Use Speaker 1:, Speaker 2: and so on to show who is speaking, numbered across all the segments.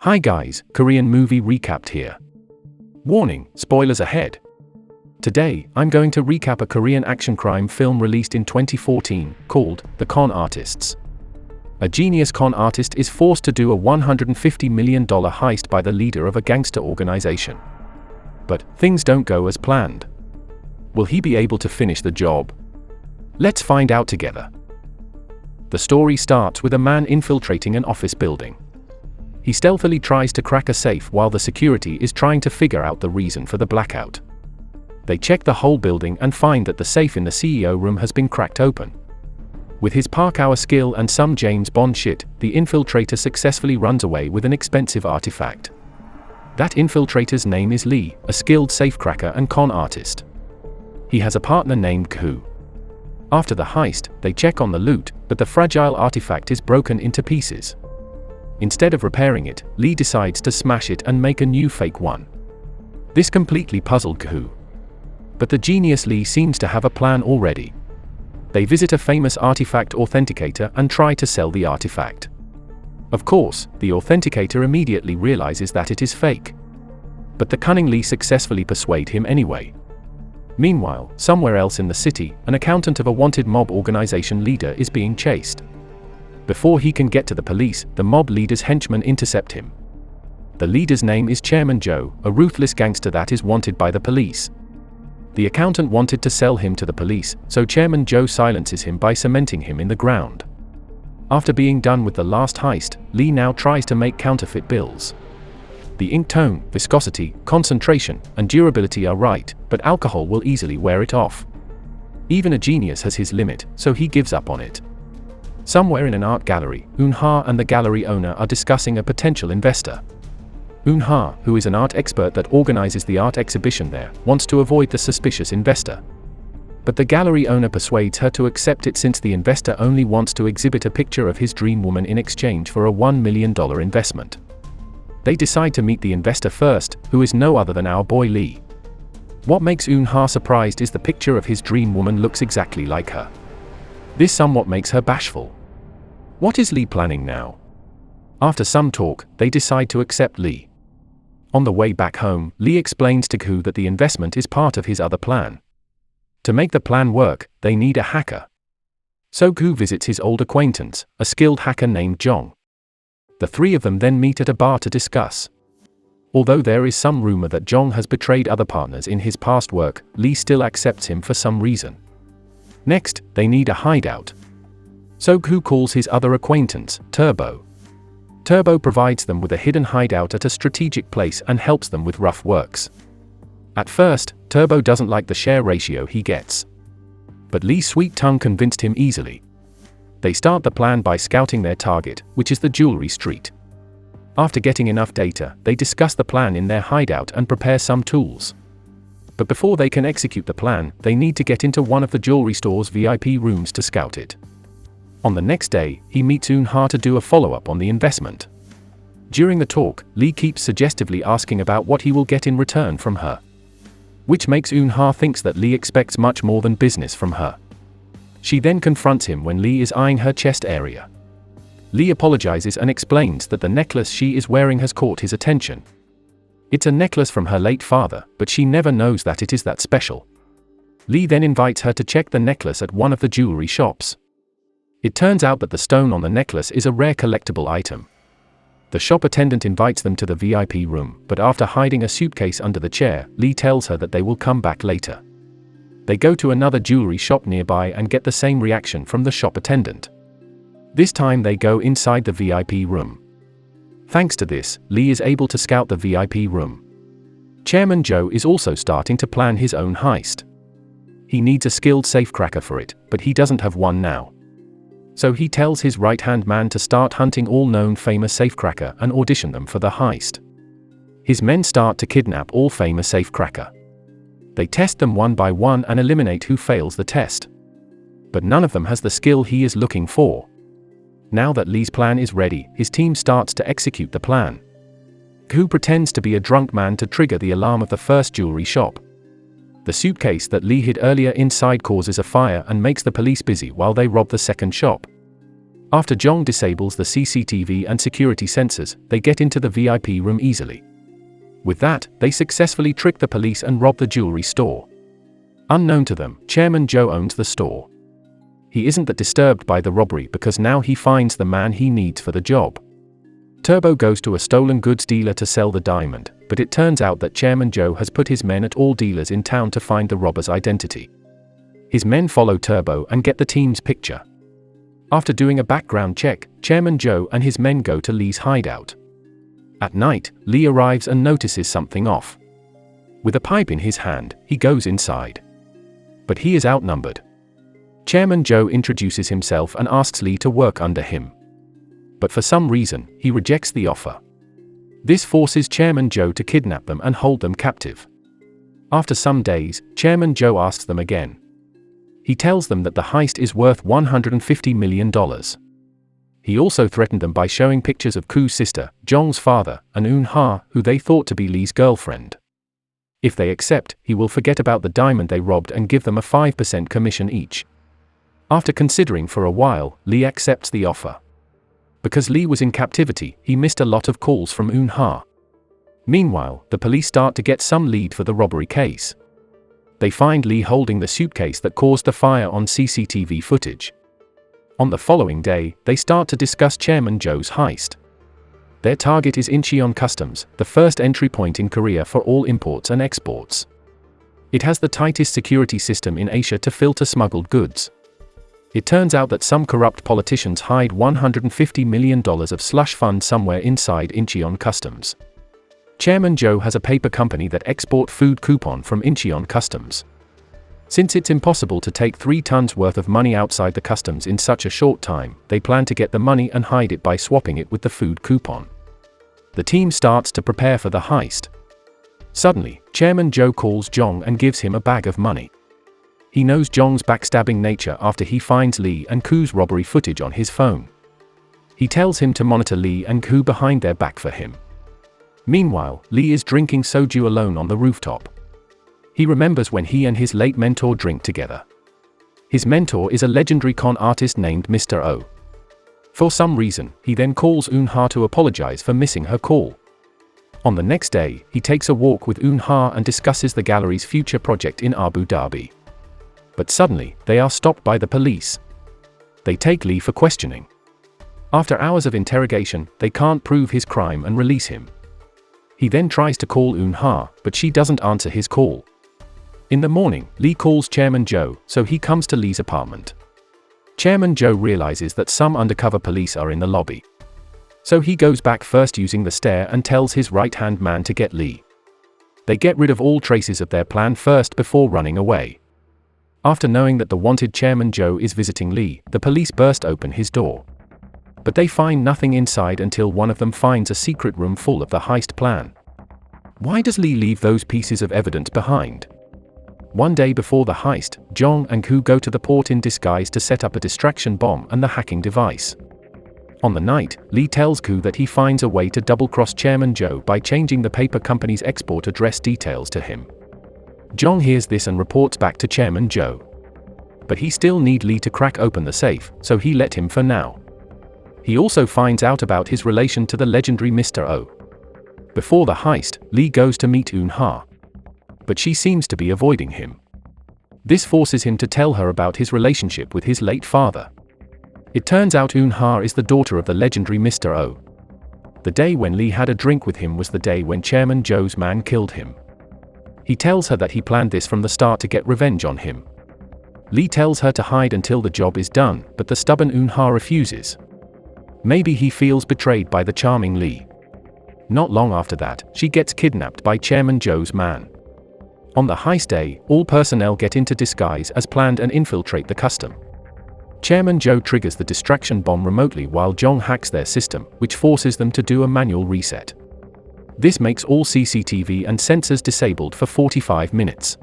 Speaker 1: Hi guys, Korean movie recapped here. Warning, spoilers ahead. Today, I'm going to recap a Korean action crime film released in 2014, called The Con Artists. A genius con artist is forced to do a $150 million heist by the leader of a gangster organization. But things don't go as planned. Will he be able to finish the job? Let's find out together. The story starts with a man infiltrating an office building. He stealthily tries to crack a safe while the security is trying to figure out the reason for the blackout. They check the whole building and find that the safe in the CEO room has been cracked open. With his parkour skill and some James Bond shit, the infiltrator successfully runs away with an expensive artifact. That infiltrator's name is Lee, a skilled safecracker and con artist. He has a partner named Koo. After the heist, they check on the loot, but the fragile artifact is broken into pieces. Instead of repairing it, Lee decides to smash it and make a new fake one. This completely puzzled Koo. But the genius Lee seems to have a plan already. They visit a famous artifact authenticator and try to sell the artifact. Of course, the authenticator immediately realizes that it is fake. But the cunning Lee successfully persuade him anyway. Meanwhile, somewhere else in the city, an accountant of a wanted mob organization leader is being chased. Before he can get to the police, the mob leader's henchmen intercept him. The leader's name is Chairman Joe, a ruthless gangster that is wanted by the police. The accountant wanted to sell him to the police, so Chairman Joe silences him by cementing him in the ground. After being done with the last heist, Lee now tries to make counterfeit bills. The ink tone, viscosity, concentration, and durability are right, but alcohol will easily wear it off. Even a genius has his limit, so he gives up on it. Somewhere in an art gallery, Eun-ha and the gallery owner are discussing a potential investor. Eun-ha, who is an art expert that organizes the art exhibition there, wants to avoid the suspicious investor. But the gallery owner persuades her to accept it since the investor only wants to exhibit a picture of his dream woman in exchange for a $1 million investment. They decide to meet the investor first, who is no other than our boy Lee. What makes Eun-ha surprised is the picture of his dream woman looks exactly like her. This somewhat makes her bashful. What is Lee planning now? After some talk, they decide to accept Lee. On the way back home, Lee explains to Koo that the investment is part of his other plan. To make the plan work, they need a hacker. So Koo visits his old acquaintance, a skilled hacker named Jong. The three of them then meet at a bar to discuss. Although there is some rumor that Jong has betrayed other partners in his past work, Lee still accepts him for some reason. Next, they need a hideout. So Koo calls his other acquaintance, Turbo. Turbo provides them with a hidden hideout at a strategic place and helps them with rough works. At first, Turbo doesn't like the share ratio he gets. But Lee's sweet tongue convinced him easily. They start the plan by scouting their target, which is the jewelry street. After getting enough data, they discuss the plan in their hideout and prepare some tools. But before they can execute the plan, they need to get into one of the jewelry store's VIP rooms to scout it. On the next day, he meets Eun-ha to do a follow-up on the investment. During the talk, Lee keeps suggestively asking about what he will get in return from her. Which makes Eun-ha thinks that Lee expects much more than business from her. She then confronts him when Lee is eyeing her chest area. Lee apologizes and explains that the necklace she is wearing has caught his attention. It's a necklace from her late father, but she never knows that it is that special. Lee then invites her to check the necklace at one of the jewelry shops. It turns out that the stone on the necklace is a rare collectible item. The shop attendant invites them to the VIP room, but after hiding a suitcase under the chair, Lee tells her that they will come back later. They go to another jewelry shop nearby and get the same reaction from the shop attendant. This time they go inside the VIP room. Thanks to this, Lee is able to scout the VIP room. Chairman Joe is also starting to plan his own heist. He needs a skilled safecracker for it, but he doesn't have one now. So he tells his right-hand man to start hunting all known famous safecracker and audition them for the heist. His men start to kidnap all famous safecracker. They test them one by one and eliminate who fails the test. But none of them has the skill he is looking for. Now that Lee's plan is ready, his team starts to execute the plan. Koo pretends to be a drunk man to trigger the alarm of the first jewelry shop. The suitcase that Lee hid earlier inside causes a fire and makes the police busy while they rob the second shop. After Jong disables the CCTV and security sensors, they get into the VIP room easily. With that, they successfully trick the police and rob the jewelry store. Unknown to them, Chairman Joe owns the store. He isn't that disturbed by the robbery because now he finds the man he needs for the job. Turbo goes to a stolen goods dealer to sell the diamond, but it turns out that Chairman Joe has put his men at all dealers in town to find the robber's identity. His men follow Turbo and get the team's picture. After doing a background check, Chairman Joe and his men go to Lee's hideout. At night, Lee arrives and notices something off. With a pipe in his hand, he goes inside. But he is outnumbered. Chairman Joe introduces himself and asks Lee to work under him. But for some reason, he rejects the offer. This forces Chairman Joe to kidnap them and hold them captive. After some days, Chairman Joe asks them again. He tells them that the heist is worth $150 million. He also threatened them by showing pictures of Koo's sister, Jong's father, and Eun Ha, who they thought to be Lee's girlfriend. If they accept, he will forget about the diamond they robbed and give them a 5% commission each. After considering for a while, Lee accepts the offer. Because Lee was in captivity, he missed a lot of calls from Eun Ha. Meanwhile, the police start to get some lead for the robbery case. They find Lee holding the suitcase that caused the fire on CCTV footage. On the following day, they start to discuss Chairman Joe's heist. Their target is Incheon Customs, the first entry point in Korea for all imports and exports. It has the tightest security system in Asia to filter smuggled goods. It turns out that some corrupt politicians hide $150 million of slush fund somewhere inside Incheon Customs. Chairman Joe has a paper company that export food coupon from Incheon Customs. Since it's impossible to take 3 tons worth of money outside the customs in such a short time, they plan to get the money and hide it by swapping it with the food coupon. The team starts to prepare for the heist. Suddenly, Chairman Joe calls Jong and gives him a bag of money. He knows Jong's backstabbing nature after he finds Lee and Koo's robbery footage on his phone. He tells him to monitor Lee and Koo behind their back for him. Meanwhile, Lee is drinking soju alone on the rooftop. He remembers when he and his late mentor drink together. His mentor is a legendary con artist named Mr. O. For some reason, he then calls Eun Ha to apologize for missing her call. On the next day, he takes a walk with Eun Ha and discusses the gallery's future project in Abu Dhabi. But suddenly, they are stopped by the police. They take Lee for questioning. After hours of interrogation, they can't prove his crime and release him. He then tries to call Eun Ha, but she doesn't answer his call. In the morning, Lee calls Chairman Joe, so he comes to Lee's apartment. Chairman Joe realizes that some undercover police are in the lobby. So he goes back first using the stair and tells his right-hand man to get Lee. They get rid of all traces of their plan first before running away. After knowing that the wanted Chairman Joe is visiting Lee, the police burst open his door. But they find nothing inside until one of them finds a secret room full of the heist plan. Why does Lee leave those pieces of evidence behind? One day before the heist, Jong and Koo go to the port in disguise to set up a distraction bomb and the hacking device. On the night, Lee tells Koo that he finds a way to double-cross Chairman Joe by changing the paper company's export address details to him. Jong hears this and reports back to Chairman Joe. But he still needs Lee to crack open the safe, so he let him for now. He also finds out about his relation to the legendary Mr. O. Before the heist, Lee goes to meet Eun Ha. But she seems to be avoiding him. This forces him to tell her about his relationship with his late father. It turns out Eun Ha is the daughter of the legendary Mr. O. The day when Lee had a drink with him was the day when Chairman Joe's man killed him. He tells her that he planned this from the start to get revenge on him. Lee tells her to hide until the job is done, but the stubborn Eun Ha refuses. Maybe he feels betrayed by the charming Lee. Not long after that, she gets kidnapped by Chairman Joe's man. On the heist day, all personnel get into disguise as planned and infiltrate the custom. Chairman Joe triggers the distraction bomb remotely while Jong hacks their system, which forces them to do a manual reset. This makes all CCTV and sensors disabled for 45 minutes.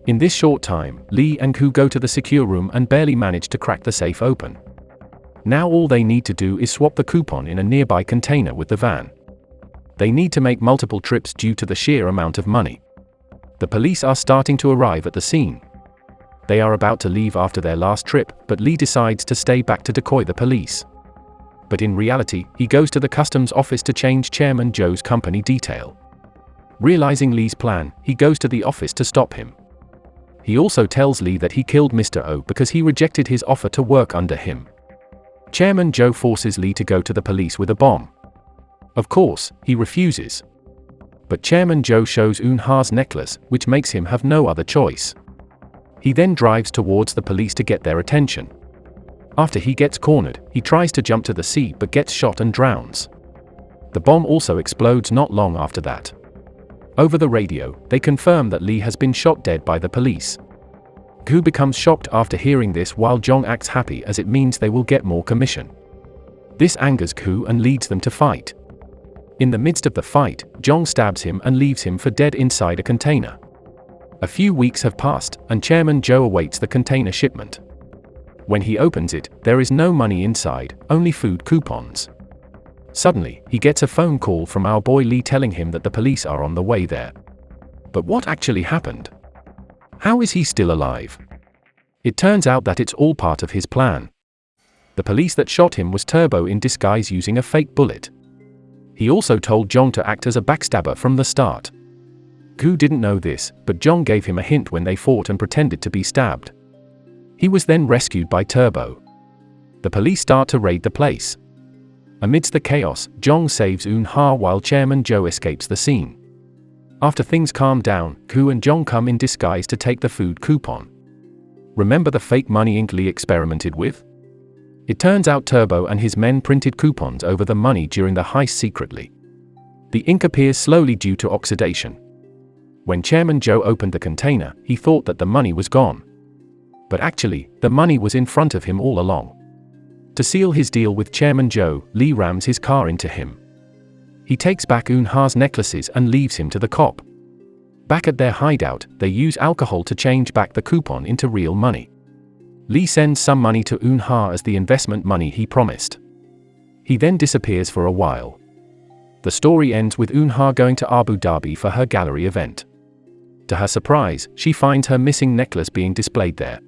Speaker 1: In this short time, Lee and Koo go to the secure room and barely manage to crack the safe open. Now all they need to do is swap the coupon in a nearby container with the van. They need to make multiple trips due to the sheer amount of money. The police are starting to arrive at the scene. They are about to leave after their last trip, but Lee decides to stay back to decoy the police. But in reality, he goes to the customs office to change Chairman Joe's company detail. Realizing Lee's plan, he goes to the office to stop him. He also tells Lee that he killed Mr. O because he rejected his offer to work under him. Chairman Joe forces Lee to go to the police with a bomb. Of course, he refuses. But Chairman Joe shows Eun-ha's necklace, which makes him have no other choice. He then drives towards the police to get their attention. After he gets cornered, he tries to jump to the sea but gets shot and drowns. The bomb also explodes not long after that. Over the radio, they confirm that Lee has been shot dead by the police. Koo becomes shocked after hearing this while Jong acts happy as it means they will get more commission. This angers Koo and leads them to fight. In the midst of the fight, Jong stabs him and leaves him for dead inside a container. A few weeks have passed, and Chairman Joe awaits the container shipment. When he opens it, there is no money inside, only food coupons. Suddenly, he gets a phone call from our boy Lee telling him that the police are on the way there. But what actually happened? How is he still alive? It turns out that it's all part of his plan. The police that shot him was Turbo in disguise using a fake bullet. He also told Jong to act as a backstabber from the start. Koo didn't know this, but Jong gave him a hint when they fought and pretended to be stabbed. He was then rescued by Turbo. The police start to raid the place. Amidst the chaos, Jong saves Eun-ha while Chairman Joe escapes the scene. After things calm down, Koo and Jong come in disguise to take the food coupon. Remember the fake money ink Lee experimented with? It turns out Turbo and his men printed coupons over the money during the heist secretly. The ink appears slowly due to oxidation. When Chairman Joe opened the container, he thought that the money was gone. But actually, the money was in front of him all along. To seal his deal with Chairman Joe, Lee rams his car into him. He takes back Eun-ha's necklaces and leaves him to the cop. Back at their hideout, they use alcohol to change back the coupon into real money. Lee sends some money to Eun-ha as the investment money he promised. He then disappears for a while. The story ends with Eun-ha going to Abu Dhabi for her gallery event. To her surprise, she finds her missing necklace being displayed there.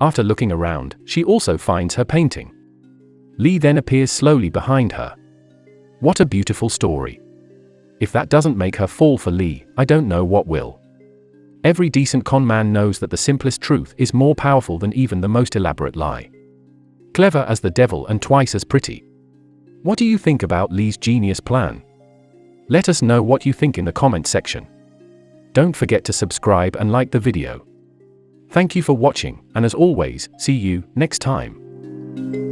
Speaker 1: After looking around, she also finds her painting. Lee then appears slowly behind her. What a beautiful story. If that doesn't make her fall for Lee, I don't know what will. Every decent con man knows that the simplest truth is more powerful than even the most elaborate lie. Clever as the devil and twice as pretty. What do you think about Lee's genius plan? Let us know what you think in the comment section. Don't forget to subscribe and like the video. Thank you for watching, and as always, see you next time.